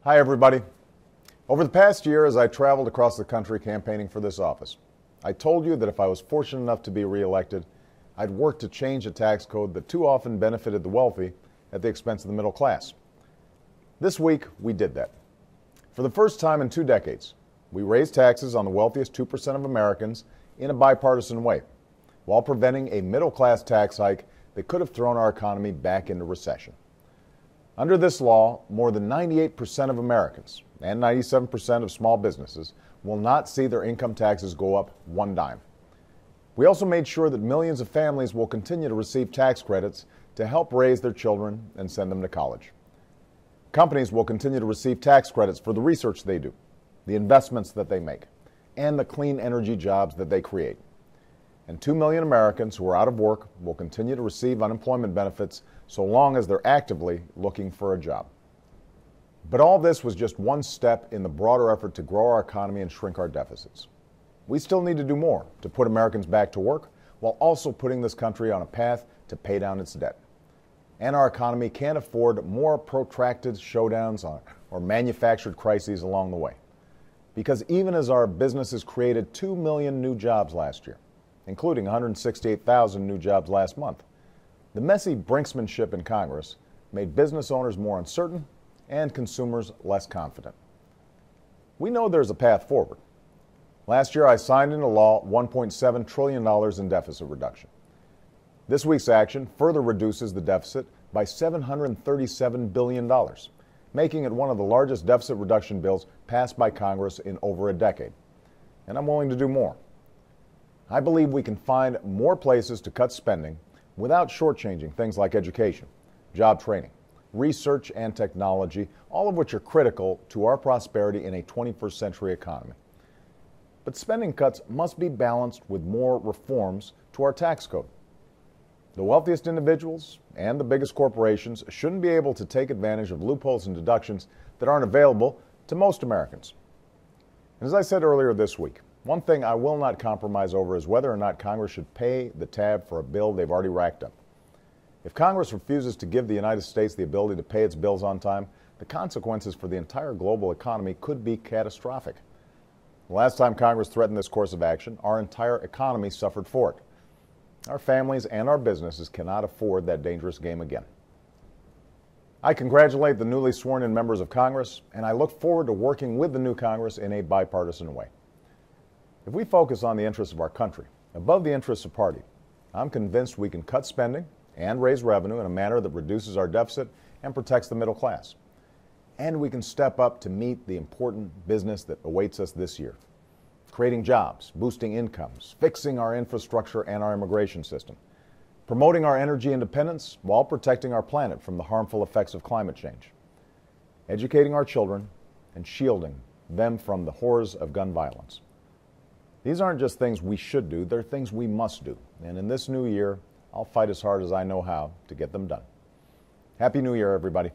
Hi, everybody. Over the past year, as I traveled across the country campaigning for this office, I told you that if I was fortunate enough to be reelected, I'd work to change a tax code that too often benefited the wealthy at the expense of the middle class. This week, we did that. For the first time in 2 decades, we raised taxes on the wealthiest 2% of Americans in a bipartisan way, while preventing a middle-class tax hike that could have thrown our economy back into recession. Under this law, more than 98% of Americans and 97% of small businesses will not see their income taxes go up one dime. We also made sure that millions of families will continue to receive tax credits to help raise their children and send them to college. Companies will continue to receive tax credits for the research they do, the investments that they make, and the clean energy jobs that they create. And 2 million Americans who are out of work will continue to receive unemployment benefits so long as they're actively looking for a job. But all this was just one step in the broader effort to grow our economy and shrink our deficits. We still need to do more to put Americans back to work while also putting this country on a path to pay down its debt. And our economy can't afford more protracted showdowns or manufactured crises along the way. Because even as our businesses created 2 million new jobs last year, including 168,000 new jobs last month, the messy brinksmanship in Congress made business owners more uncertain and consumers less confident. We know there's a path forward. Last year, I signed into law $1.7 trillion in deficit reduction. This week's action further reduces the deficit by $737 billion, making it one of the largest deficit reduction bills passed by Congress in over a decade. And I'm willing to do more. I believe we can find more places to cut spending without shortchanging things like education, job training, research, and technology, all of which are critical to our prosperity in a 21st century economy. But spending cuts must be balanced with more reforms to our tax code. The wealthiest individuals and the biggest corporations shouldn't be able to take advantage of loopholes and deductions that aren't available to most Americans. And as I said earlier this week, one thing I will not compromise over is whether or not Congress should pay the tab for a bill they've already racked up. If Congress refuses to give the United States the ability to pay its bills on time, the consequences for the entire global economy could be catastrophic. The last time Congress threatened this course of action, our entire economy suffered for it. Our families and our businesses cannot afford that dangerous game again. I congratulate the newly sworn-in members of Congress, and I look forward to working with the new Congress in a bipartisan way. If we focus on the interests of our country above the interests of party, I'm convinced we can cut spending and raise revenue in a manner that reduces our deficit and protects the middle class. And we can step up to meet the important business that awaits us this year, creating jobs, boosting incomes, fixing our infrastructure and our immigration system, promoting our energy independence while protecting our planet from the harmful effects of climate change, educating our children, and shielding them from the horrors of gun violence. These aren't just things we should do, they're things we must do. And in this new year, I'll fight as hard as I know how to get them done. Happy New Year, everybody.